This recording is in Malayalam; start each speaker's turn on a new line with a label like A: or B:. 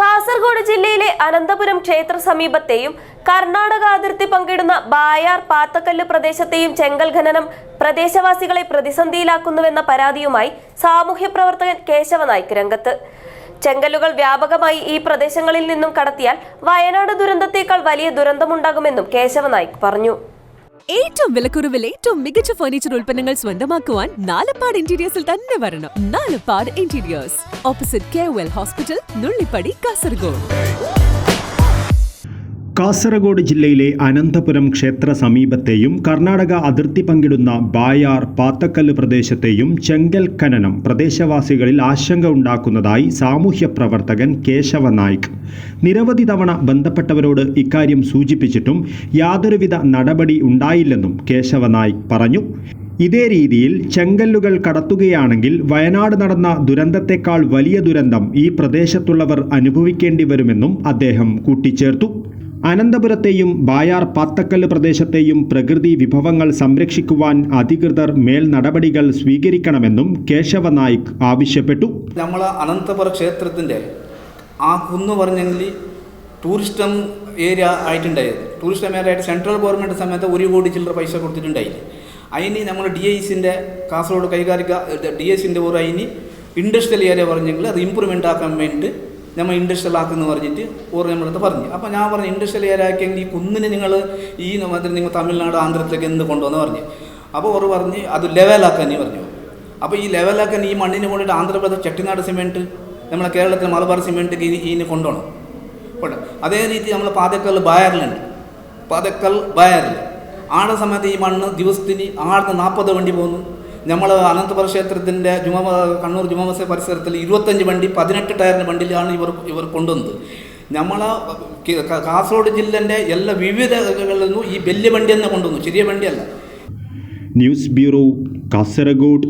A: കാസർഗോഡ് ജില്ലയിലെ അനന്തപുരം ക്ഷേത്ര സമീപത്തെയും കർണാടക അതിർത്തി പങ്കിടുന്ന ബായാർ പാത്തക്കല്ല് പ്രദേശത്തെയും ചെങ്കൽ ഖനനം പ്രദേശവാസികളെ പ്രതിസന്ധിയിലാക്കുന്നുവെന്ന പരാതിയുമായി സാമൂഹ്യ പ്രവർത്തകൻ കേശവ നായിക് രംഗത്ത്. ചെങ്കല്ലുകൾ വ്യാപകമായി ഈ പ്രദേശങ്ങളിൽ നിന്നും കടത്തിയാൽ വയനാട് ദുരന്തത്തേക്കാൾ വലിയ ദുരന്തമുണ്ടാകുമെന്നും കേശവ നായിക് പറഞ്ഞു.
B: ഏറ്റവും വിലക്കുറവിൽ ഏറ്റവും മികച്ച ഫർണിച്ചർ ഉൽപ്പന്നങ്ങൾ സ്വന്തമാക്കുവാൻ നാലപ്പാട് ഇന്റീരിയേഴ്സിൽ തന്നെ വരണം. Nalappad interiors, opposite കെവൽ hospital, Nullippady, Kasaragod.
C: Kasaragod ജില്ലയിലെ അനന്തപുരം ക്ഷേത്ര സമീപത്തെയും കർണാടക അതിർത്തി പങ്കിടുന്ന ബായാർ പാത്തക്കല്ല് പ്രദേശത്തെയും ചെങ്കൽ ഖനനം പ്രദേശവാസികളിൽ ആശങ്ക ഉണ്ടാക്കുന്നതായി സാമൂഹ്യ പ്രവർത്തകൻ കേശവ നായിക് നിരവധി തവണ ബന്ധപ്പെട്ടവരോട് ഇക്കാര്യം സൂചിപ്പിച്ചിട്ടും യാതൊരുവിധ നടപടി ഉണ്ടായില്ലെന്നും കേശവ നായിക് പറഞ്ഞു. ഇതേ രീതിയിൽ ചെങ്കല്ലുകൾ കടത്തുകയാണെങ്കിൽ വയനാട് നടന്ന ദുരന്തത്തെക്കാൾ വലിയ ദുരന്തം ഈ പ്രദേശത്തുള്ളവർ അനുഭവിക്കേണ്ടി വരുമെന്നും അദ്ദേഹം കൂട്ടിച്ചേർത്തു. അനന്തപുരത്തെയും ബായാർ പാത്തക്കല്ല് പ്രദേശത്തെയും പ്രകൃതി വിഭവങ്ങൾ സംരക്ഷിക്കുവാൻ അധികൃതർ മേൽ നടപടികൾ സ്വീകരിക്കണമെന്നും കേശവ നായിക് ആവശ്യപ്പെട്ടു.
D: നമ്മൾ അനന്തപുര ക്ഷേത്രത്തിൻ്റെ ആ കുന്ന് പറഞ്ഞെങ്കിൽ ടൂറിസ്റ്റം ഏരിയ ആയിട്ടുണ്ടായിരുന്നു. ടൂറിസ്റ്റം ഏരിയ ആയിട്ട് സെൻട്രൽ ഗവൺമെൻറ് സമയത്ത് 1 കോടി ചില്ലറ പൈസ കൊടുത്തിട്ടുണ്ടായില്ല. അതിന് നമ്മൾ DICൻ്റെ കാസർഗോഡ് കൈകാരിക DICൻ്റെ ഒരു അതിന് ഇൻഡസ്ട്രിയൽ ഏരിയ പറഞ്ഞെങ്കിൽ അത് ഇമ്പ്രൂവ്മെൻ്റ് ആക്കാൻ വേണ്ടി നമ്മൾ ഇൻഡസ്ട്രിയൽ ആക്കുമെന്ന് പറഞ്ഞിട്ട് ഓർ നമ്മളടുത്ത് പറഞ്ഞു. അപ്പോൾ ഞാൻ പറഞ്ഞു, ഇൻഡസ്ട്രിയൽ ഏരിയ ആക്കിയെങ്കിൽ ഈ കുന്നിന് നിങ്ങൾ ഈ നിങ്ങൾ തമിഴ്നാട് ആന്ധ്രത്തിലേക്ക് എന്ത് കൊണ്ടുവന്ന് പറഞ്ഞു. അപ്പോൾ ഓർ പറഞ്ഞ് അത് ലെവലാക്കാൻ പറഞ്ഞു. അപ്പോൾ ഈ ലെവലാക്കാൻ ഈ മണ്ണിന് കൊണ്ടിട്ട് ആന്ധ്രാപ്രദേശ് ചെട്ടിനാട് സിമെൻറ്റ്, നമ്മളെ കേരളത്തിൽ മലബാർ സിമെൻറ്റ് ഇതിന് കൊണ്ടുപോകണം. അതേ രീതി നമ്മൾ പാതക്കൽ ബായറിലുണ്ട്. പാതക്കൽ ബായറിൽ ആടെ സമയത്ത് ഈ മണ്ണ് ദിവസത്തിന് ആടുന്ന് 40 വണ്ടി പോകുന്നു. നമ്മൾ അനന്തപുര ക്ഷേത്രത്തിൻ്റെ കണ്ണൂർ ജുമാ മസ്ജിദ് പരിസരത്തിൽ 25 വണ്ടി 18 ടയറിൻ്റെ വണ്ടിയിലാണ് ഇവർ കൊണ്ടുവന്നത്. നമ്മളെ കാസർഗോഡ് ജില്ലേൻ്റെ എല്ലാ വിവിധകളിൽ നിന്നും ഈ വലിയ വണ്ടി തന്നെ കൊണ്ടുവന്നു, ചെറിയ വണ്ടിയല്ല.
C: News bureau, Kasaragod.